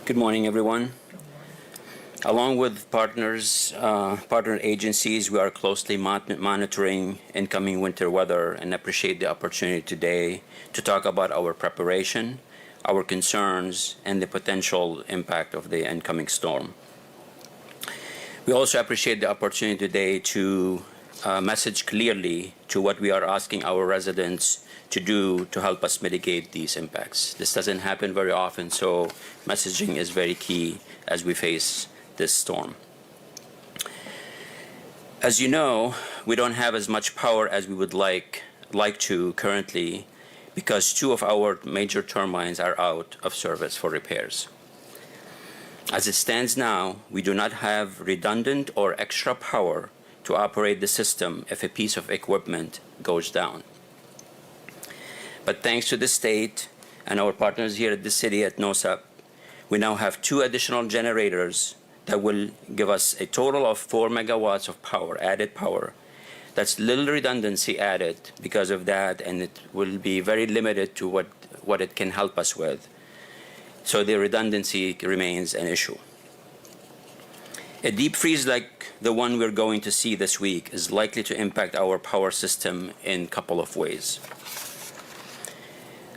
Good morning, everyone. Along with partner agencies, we are closely monitoring incoming winter weather and appreciate the opportunity today to talk about our preparation, our concerns, and the potential impact of the incoming storm. We also appreciate the opportunity today to message clearly to what we are asking our residents to do to help us mitigate these impacts. This doesn't happen very often, so messaging is very key as we face this storm. As you know, we don't have as much power as we would like to currently because two of our major turbines are out of service for repairs. As it stands now, we do not have redundant or extra power to operate the system if a piece of equipment goes down. But thanks to the state and our partners here at the city at NOSAP, we now have two additional generators that will give us a total of 4 megawatts of power, added power. That's little redundancy added because of that, and it will be very limited to what it can help us with. So the redundancy remains an issue. A deep freeze like the one we're going to see this week is likely to impact our power system in a couple of ways.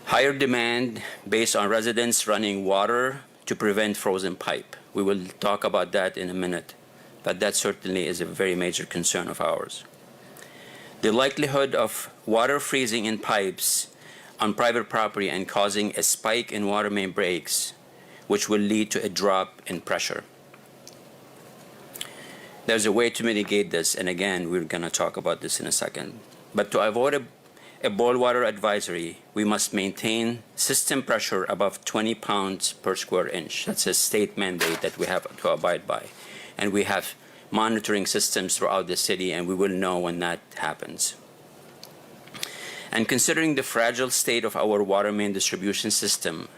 Higher demand based on residents running water to prevent frozen pipe. We will talk about that in a minute, but that certainly is a very major concern of ours. The likelihood of water freezing in pipes on private property and causing a spike in water main breaks, which will lead to a drop in pressure. There's a way to mitigate this, and again, we're going to talk about this in a second. But to avoid a boil water advisory, we must maintain system pressure above 20 pounds per square inch. That's a state mandate that we have to abide by. And we have monitoring systems throughout the city, and we will know when that happens. And considering the fragile state of our water main distribution system,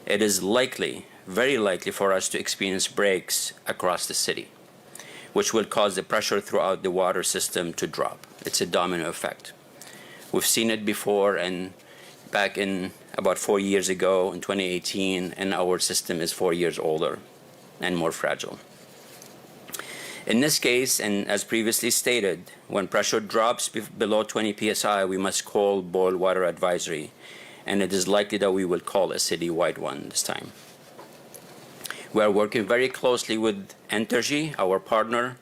it is likely, very likely for us to experience breaks across the city, which will cause the pressure throughout the water system to drop. It's a domino effect. We've seen it before, and back in about 4 years ago in 2018, and our system is 4 years older and more fragile. In this case, and as previously stated, when pressure drops below 20 psi, we must call boil water advisory, and it is likely that we will call a citywide one this time. We are working very closely with Entergy, our partner,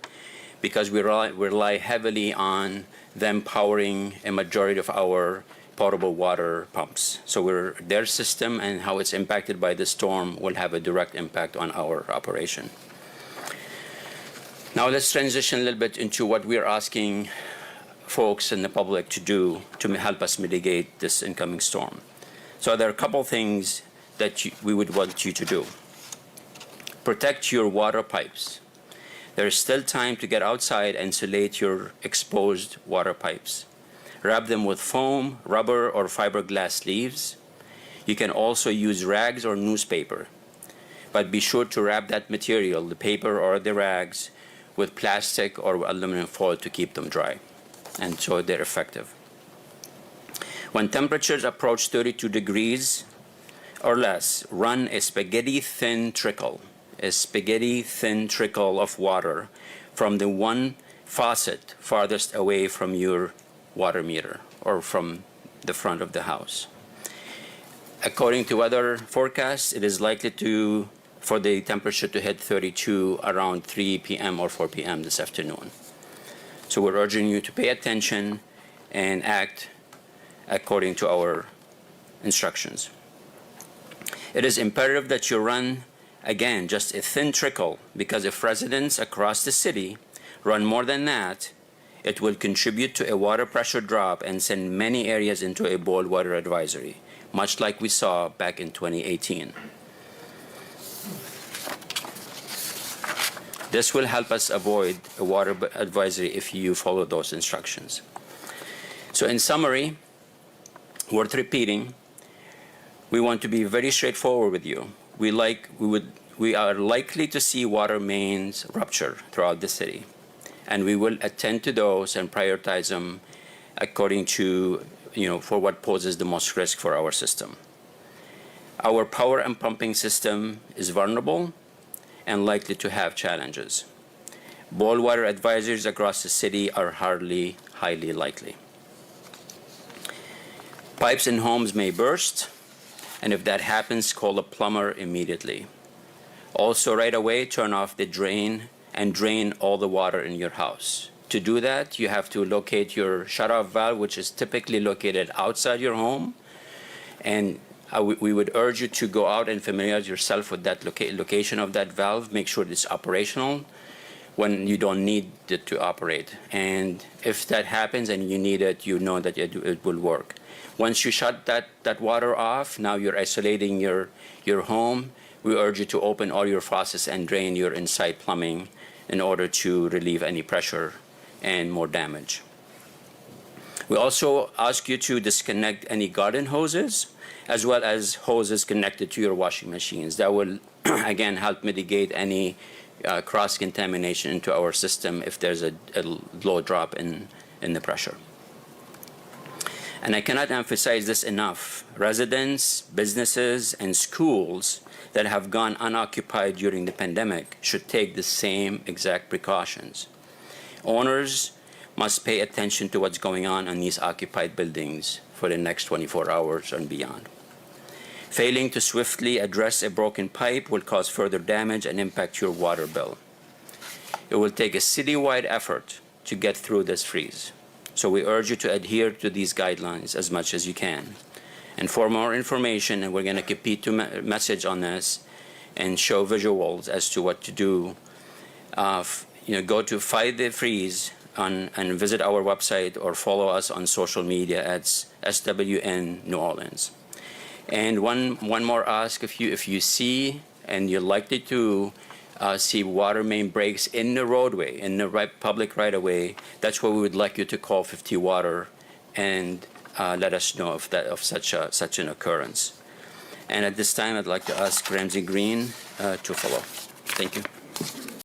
because we rely heavily on them powering a majority of our potable water pumps. So their system and how it's impacted by the storm will have a direct impact on our operation. Now let's transition a little bit into what we're asking folks in the public to do to help us mitigate this incoming storm. So there are a couple things that we would want you to do. Protect your water pipes. There is still time to get outside and insulate your exposed water pipes. Wrap them with foam, rubber, or fiberglass sleeves. You can also use rags or newspaper, but be sure to wrap that material, the paper or the rags, with plastic or aluminum foil to keep them dry, and so they're effective. When temperatures approach 32 degrees or less, run a spaghetti-thin trickle of water from the one faucet farthest away from your water meter or from the front of the house. According to weather forecasts, it is likely for the temperature to hit 32 around 3 p.m. or 4 p.m. this afternoon. So we're urging you to pay attention and act according to our instructions. It is imperative that you run, again, just a thin trickle, because if residents across the city run more than that, it will contribute to a water pressure drop and send many areas into a boil water advisory, much like we saw back in 2018. This will help us avoid a water advisory if you follow those instructions. So in summary, worth repeating, we want to be very straightforward with you. We are likely to see water mains rupture throughout the city, and we will attend to those and prioritize them according to, for what poses the most risk for our system. Our power and pumping system is vulnerable and likely to have challenges. Boil water advisories across the city are hardly highly likely. Pipes in homes may burst, and if that happens, call a plumber immediately. Also, right away, turn off the drain and drain all the water in your house. To do that, you have to locate your shutoff valve, which is typically located outside your home. And we would urge you to go out and familiarize yourself with that location of that valve. Make sure it's operational when you don't need it to operate. And if that happens and you need it, you know that it will work. Once you shut that water off, now you're isolating your home. We urge you to open all your faucets and drain your inside plumbing in order to relieve any pressure and more damage. We also ask you to disconnect any garden hoses as well as hoses connected to your washing machines. That will, again, help mitigate any cross-contamination into our system if there's a low drop in the pressure. And I cannot emphasize this enough. Residents, businesses, and schools that have gone unoccupied during the pandemic should take the same exact precautions. Owners must pay attention to what's going on in these occupied buildings for the next 24 hours and beyond. Failing to swiftly address a broken pipe will cause further damage and impact your water bill. It will take a citywide effort to get through this freeze. So we urge you to adhere to these guidelines as much as you can. And for more information, and we're going to compete to message on this and show visuals as to what to do, go to Fight the Freeze and visit our website or follow us on social media at SWN New Orleans. And one more ask: if you see and you're likely to see water main breaks in the roadway, in the public right-of-way, that's where we would like you to call 50 Water and let us know of such an occurrence. And at this time, I'd like to ask Ramsey Green to follow. Thank you.